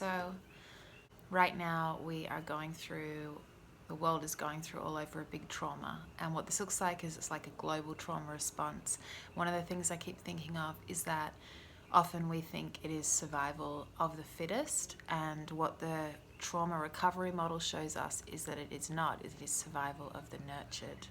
So right now the world is going through all over a big trauma. And what this looks like is it's like a global trauma response. One of the things I keep thinking of is that often we think it is survival of the fittest, and what the trauma recovery model shows us is that it is not. It is survival of the nurtured.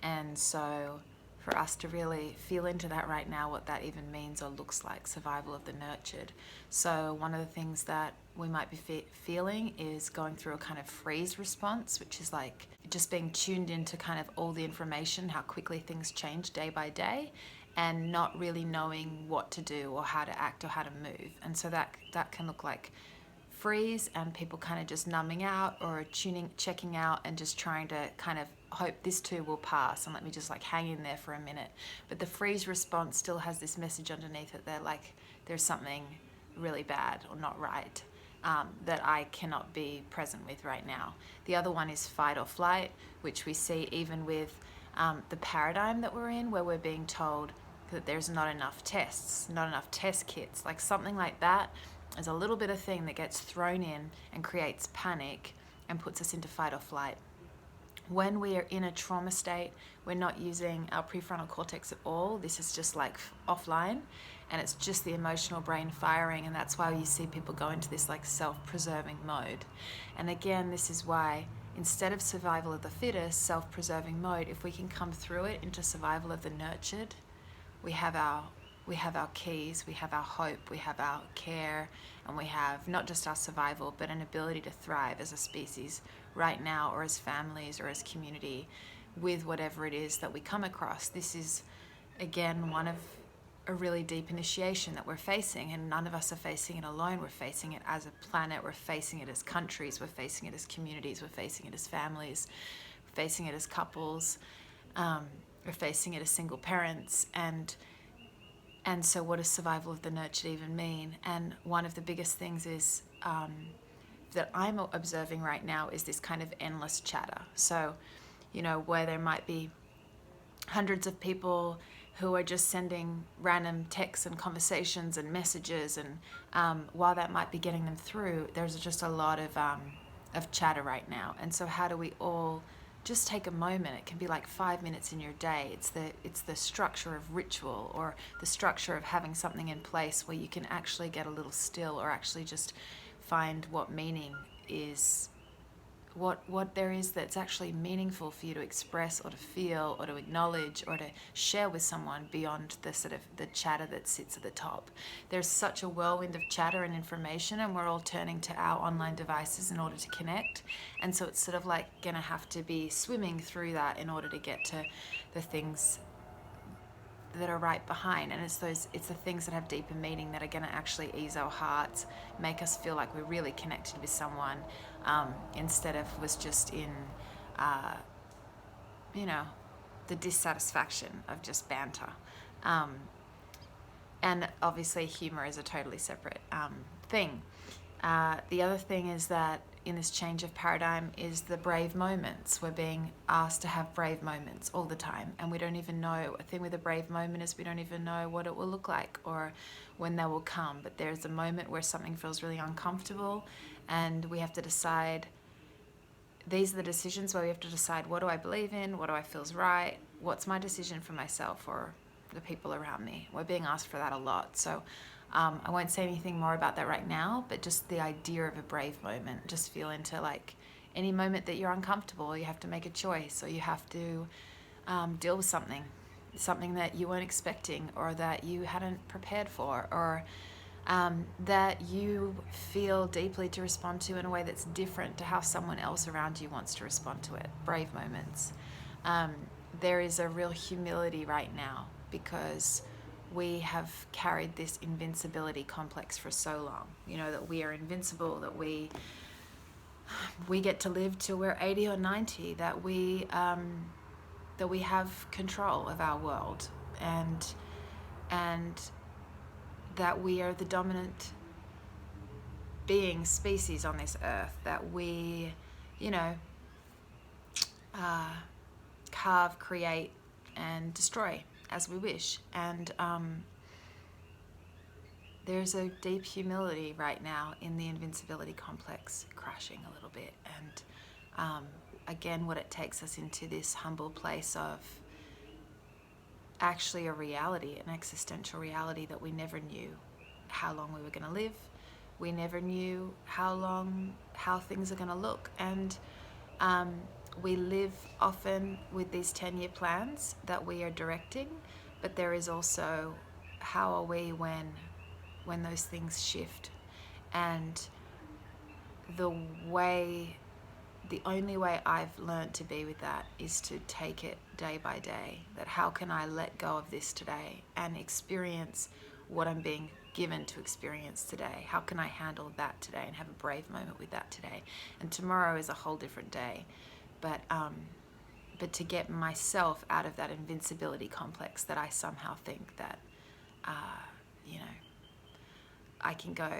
And so for us to really feel into that right now, what that even means or looks like, survival of the nurtured. So one of the things that we might be feeling is going through a kind of freeze response, which is like just being tuned into kind of all the information, how quickly things change day by day, and not really knowing what to do or how to act or how to move. And so that can look like freeze and people kind of just numbing out or checking out and just trying to kind of hope this too will pass and let me just like hang in there for a minute. But the freeze response still has this message underneath it that like there's something really bad or not right that I cannot be present with right now. The other one is fight or flight, which we see even with the paradigm that we're in, where we're being told that there's not enough tests, not enough test kits, like something like that is a little bit of thing that gets thrown in and creates panic and puts us into fight or flight. When we are in a trauma state, we're not using our prefrontal cortex at all. This is just like offline, and it's just the emotional brain firing, and that's why you see people go into this like self-preserving mode. And again, this is why instead of survival of the fittest, self-preserving mode, if we can come through it into survival of the nurtured, we have our keys, we have our hope, we have our care, and we have not just our survival, but an ability to thrive as a species right now, or as families, or as community, with whatever it is that we come across. This is, again, one of a really deep initiation that we're facing, and none of us are facing it alone. We're facing it as a planet, we're facing it as countries, we're facing it as communities, we're facing it as families, we're facing it as couples, we're facing it as single parents, and so what does survival of the nurtured even mean? And one of the biggest things is that I'm observing right now is this kind of endless chatter. So, where there might be hundreds of people who are just sending random texts and conversations and messages, and while that might be getting them through, there's just a lot of chatter right now. And so how do we all just take a moment? It can be like 5 minutes in your day. It's the structure of ritual, or the structure of having something in place where you can actually get a little still, or actually just find what meaning is, what there is that's actually meaningful for you to express or to feel or to acknowledge or to share with someone beyond the sort of the chatter that sits at the top. There's such a whirlwind of chatter and information, and we're all turning to our online devices in order to connect. And so it's sort of like gonna have to be swimming through that in order to get to the things that are right behind. And it's the things that have deeper meaning that are going to actually ease our hearts, make us feel like we're really connected with someone, instead of was just in the dissatisfaction of just banter. And obviously humor is a totally separate thing. The other thing is that in this change of paradigm is the brave moments. We're being asked to have brave moments all the time, and we don't even know. A thing with a brave moment is we don't even know what it will look like or when they will come. But there's a moment where something feels really uncomfortable, and we have to decide. These are the decisions where we have to decide, what do I believe in? What do I feel is right? What's my decision for myself or the people around me? We're being asked for that a lot. So I won't say anything more about that right now, but just the idea of a brave moment. Just feel into like any moment that you're uncomfortable, you have to make a choice, or you have to deal with something that you weren't expecting, or that you hadn't prepared for, or that you feel deeply to respond to in a way that's different to how someone else around you wants to respond to it. Brave moments. There is a real humility right now because we have carried this invincibility complex for so long, that we are invincible, that we get to live till we're 80 or 90, that we have control of our world, and that we are the dominant being species on this earth, that we carve, create, and destroy as we wish. And there's a deep humility right now in the Invincibility Complex crashing a little bit. And again, what it takes us into this humble place of actually a reality, an existential reality that we never knew how long we were going to live. We never knew how things are going to look. And we live often with these 10-year plans that we are directing, but there is also how are we when those things shift. And the only way I've learned to be with that is to take it day by day. That how can I let go of this today and experience what I'm being given to experience today? How can I handle that today and have a brave moment with that today? And tomorrow is a whole different day. But to get myself out of that invincibility complex that I somehow think that, I can go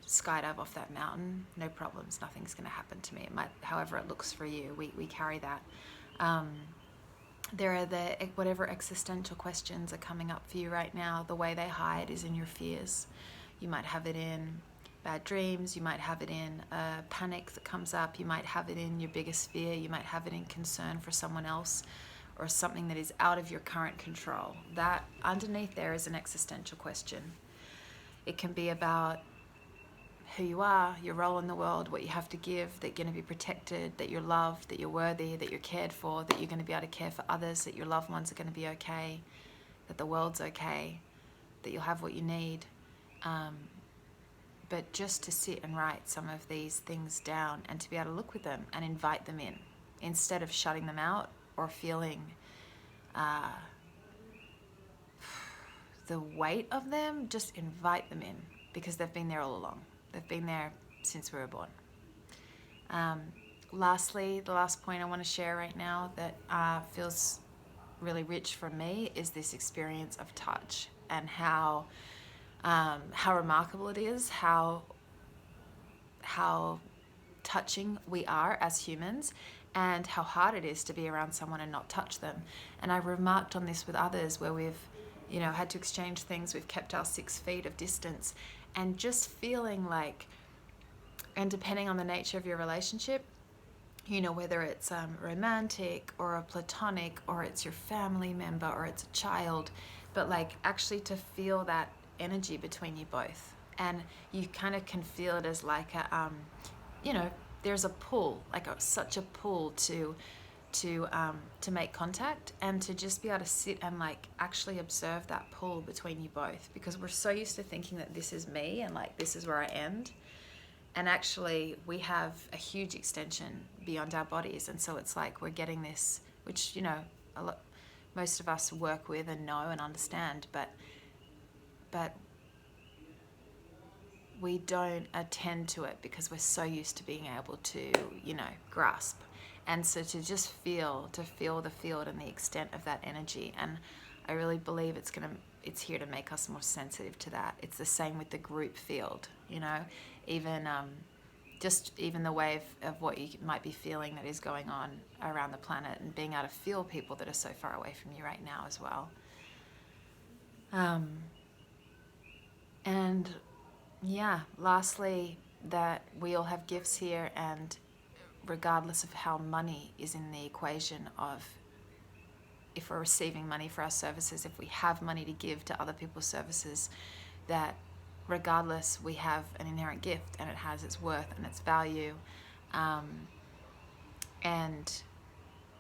skydive off that mountain, no problems, nothing's going to happen to me. It might, however it looks for you, we carry that. There are whatever existential questions are coming up for you right now. The way they hide is in your fears. You might have it in bad dreams, you might have it in panic that comes up, you might have it in your biggest fear, you might have it in concern for someone else or something that is out of your current control. That underneath there is an existential question. It can be about who you are, your role in the world, what you have to give, that you're going to be protected, that you're loved, that you're worthy, that you're cared for, that you're going to be able to care for others, that your loved ones are going to be okay, that the world's okay, that you'll have what you need. But just to sit and write some of these things down and to be able to look with them and invite them in instead of shutting them out or feeling the weight of them, just invite them in because they've been there all along. They've been there since we were born. Lastly, the last point I want to share right now that feels really rich for me is this experience of touch and how remarkable it is, how touching we are as humans, and how hard it is to be around someone and not touch them. And I've remarked on this with others where we've had to exchange things, we've kept our 6 feet of distance, and just feeling like, and depending on the nature of your relationship, whether it's romantic or a platonic or it's your family member or it's a child, but like actually to feel that energy between you both. And you kind of can feel it as like a, there's a pull, like such a pull to make contact and to just be able to sit and like actually observe that pull between you both, because we're so used to thinking that this is me and like this is where I end, and actually we have a huge extension beyond our bodies. And so it's like we're getting this, which most of us work with and know and understand, but we don't attend to it because we're so used to being able to grasp. And so to just feel the field and the extent of that energy. And I really believe it's here to make us more sensitive to that. It's the same with the group field, even the way of what you might be feeling that is going on around the planet, and being able to feel people that are so far away from you right now as well. And yeah, lastly, that we all have gifts here, and regardless of how money is in the equation of if we're receiving money for our services, if we have money to give to other people's services, that regardless, we have an inherent gift and it has its worth and its value. And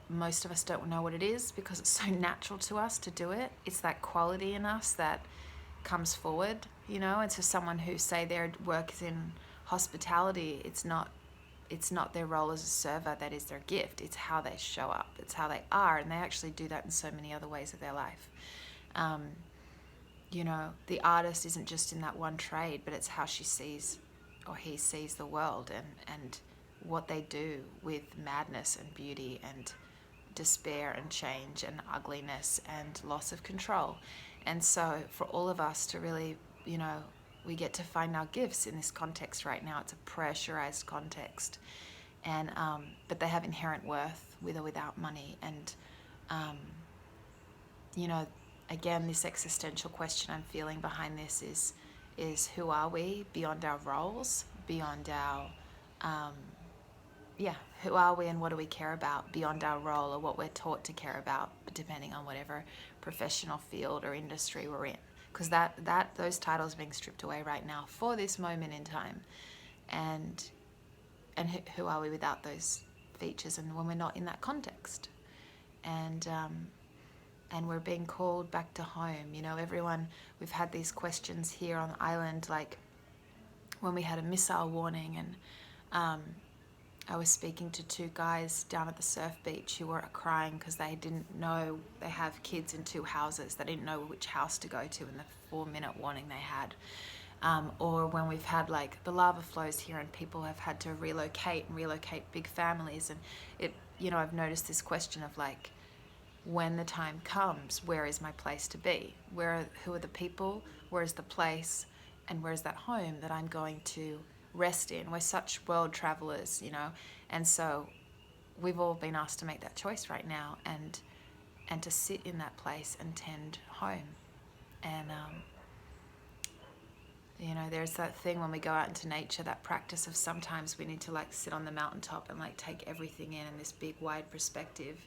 most of us don't know what it is because it's so natural to us to do it. It's that quality in us that comes forward, and so someone who say their work is in hospitality, it's not their role as a server that is their gift. It's how they show up. It's how they are, and they actually do that in so many other ways of their life. The artist isn't just in that one trade, but it's how she sees or he sees the world, and what they do with madness and beauty and despair and change and ugliness and loss of control. And so for all of us to really, we get to find our gifts in this context right now. It's a pressurized context, and but they have inherent worth with or without money. And again, this existential question I'm feeling behind this is who are we beyond our roles, beyond our, um, yeah, who are we and what do we care about beyond our role or what we're taught to care about, depending on whatever professional field or industry we're in. Because those titles are being stripped away right now for this moment in time. And who are we without those features and when we're not in that context? And we're being called back to home. You know, everyone, we've had these questions here on the island, like when we had a missile warning, and I was speaking to two guys down at the surf beach who were crying because they didn't know, they have kids in two houses, they didn't know which house to go to in the 4-minute warning they had. Or when we've had like the lava flows here and people have had to relocate big families, and it, you know, I've noticed this question of like, when the time comes, where is my place to be? Who are the people? Where is the place? And where is that home that I'm going to rest in? We're such world travelers, you know, and so we've all been asked to make that choice right now, and to sit in that place and tend home. And you know, there's that thing when we go out into nature, that practice of sometimes we need to like sit on the mountaintop and like take everything in this big wide perspective,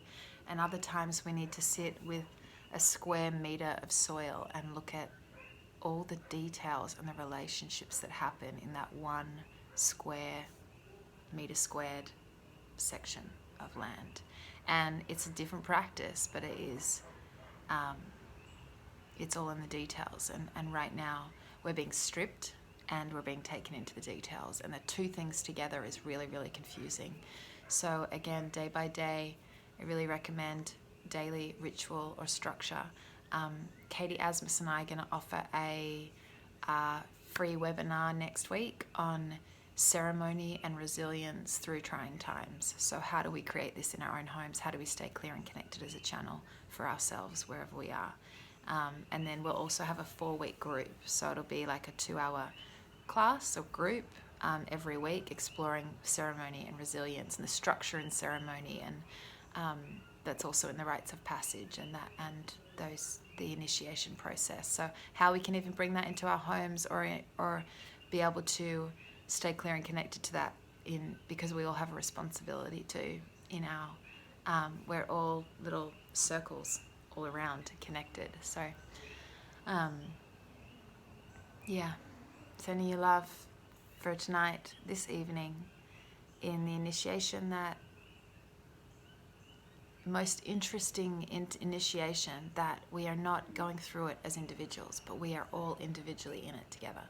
and other times we need to sit with a square meter of soil and look at all the details and the relationships that happen in that 1 square meter squared section of land. And it's a different practice, but it is, it's all in the details. And right now we're being stripped and we're being taken into the details, and the two things together is really, really confusing. So again, day by day, I really recommend daily ritual or structure. Katie Asmus and I are going to offer a free webinar next week on ceremony and resilience through trying times. So how do we create this in our own homes? How do we stay clear and connected as a channel for ourselves wherever we are? And then we'll also have a 4-week group. So it'll be like a 2-hour class or group every week, exploring ceremony and resilience and the structure in ceremony, and that's also in the rites of passage and the initiation process. So how we can even bring that into our homes, or be able to stay clear and connected to that, because we all have a responsibility to, in our we're all little circles all around connected. So yeah, sending you love for tonight, this evening, in the initiation, that most interesting initiation, that we are not going through it as individuals, but we are all individually in it together.